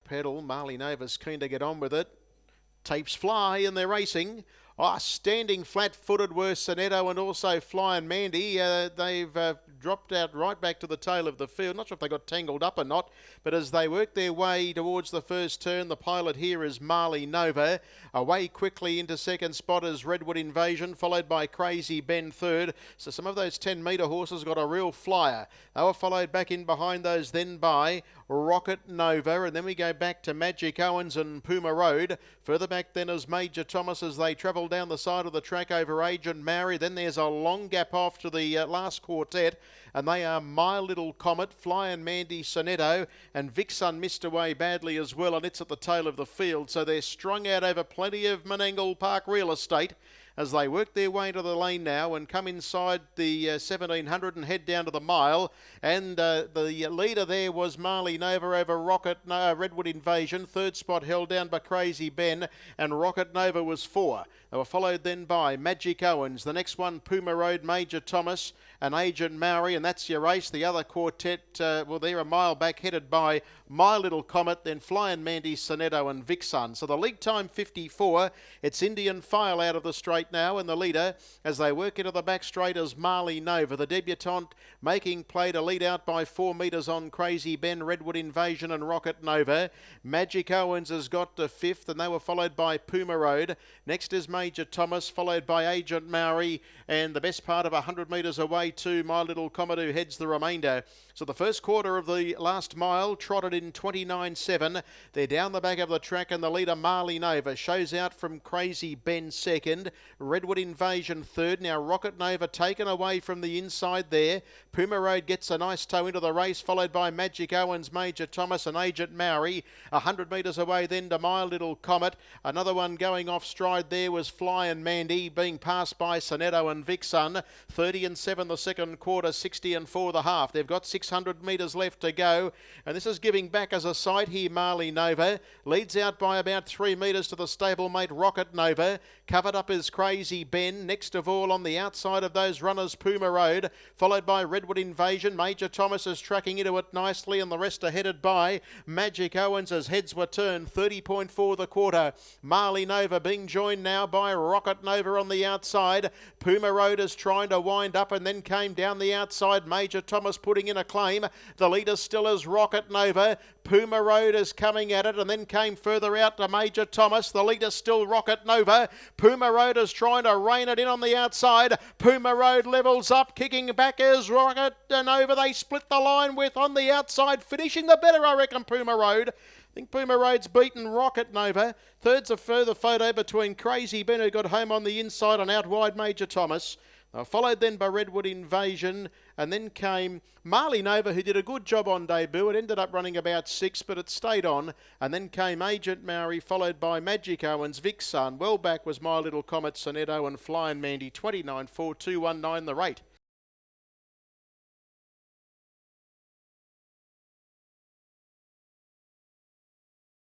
pedal. Marley Nova's keen to get on with it. Tapes fly and they're racing. Standing flat-footed were Sonetto and also Flying Mandy. They've dropped out right back to the tail of the field. Not sure if they got tangled up or not, but as they work their way towards the first turn, the pilot here is Marley Nova. Away quickly into second spot is Redwood Invasion, followed by Crazy Ben third. So some of those 10-metre horses got a real flyer. They were followed back in behind those then by Rocket Nova, and then we go back to Magic Owens and Puma Road. Further back then is Major Thomas as they travel down the side of the track over Agent Mary. Then there's a long gap off to the last quartet, and they are My Little Comet, Flying Mandy, Sonetto, and Vixen missed away badly as well, and it's at the tail of the field. So they're strung out over plenty of Menangle Park real estate as they work their way into the lane now and come inside the 1700 and head down to the mile. And the leader there was Marley Nova over Redwood Invasion. Third spot held down by Crazy Ben, and Rocket Nova was 4. They were followed then by Magic Owens. The next one, Puma Road, Major Thomas and Agent Maori, and that's your race. The other quartet, well, they're a mile back, headed by My Little Comet, then Flying Mandy, Sonetto and Vixen. So the league time 54. It's Indian File out of the straight now, and the leader as they work into the back straight is Marley Nova. The debutante making play to lead out by 4 metres on Crazy Ben, Redwood Invasion and Rocket Nova. Magic Owens has got to 5th, and they were followed by Puma Road. Next is Major Thomas, followed by Agent Maori, and the best part of 100 metres away to My Little Comet, who heads the remainder. So the first quarter of the last mile trotted in 29.7. They're down the back of the track, and the leader Marley Nova shows out from Crazy Ben second. Redwood Invasion third. Now Rocket Nova taken away from the inside there. Puma Road gets a nice toe into the race, followed by Magic Owens, Major Thomas and Agent Maori. 100 metres away then to My Little Comet. Another one going off stride there was Flying Mandy, being passed by Sonetto and Vixen. 30 and 7 the second quarter, 60 and 4 the half. They've got 600 metres left to go, and this is giving back as a sight here. Marley Nova leads out by about 3 metres to the stablemate Rocket Nova. Covered up is Crazy Ben. Next of all on the outside of those runners, Puma Road, followed by Redwood Invasion. Major Thomas is tracking into it nicely, and the rest are headed by Magic Owens as heads were turned. 30.4 the quarter. Marley Nova being joined now by Rocket Nova on the outside. Puma Road is trying to wind up and then came down the outside. Major Thomas putting in a claim. The leader still is Rocket Nova. Puma Road is coming at it and then came further out to Major Thomas. The leader still Rocket Nova. Puma Road is trying to rein it in on the outside. Puma Road levels up. Kicking back is Rocket Nova. They split the line with on the outside. Finishing the better, I reckon, Puma Road. I think Puma Road's beaten Rocket Nova. Third's a further photo between Crazy Ben, who got home on the inside, and out wide Major Thomas. Followed then by Redwood Invasion, and then came Marley Nova, who did a good job on debut. It ended up running about 6, but it stayed on. And then came Agent Maori, followed by Magic Owens, Vixen. Well back was My Little Comet, Sonetto and Flying Mandy. 29.4219 the rate.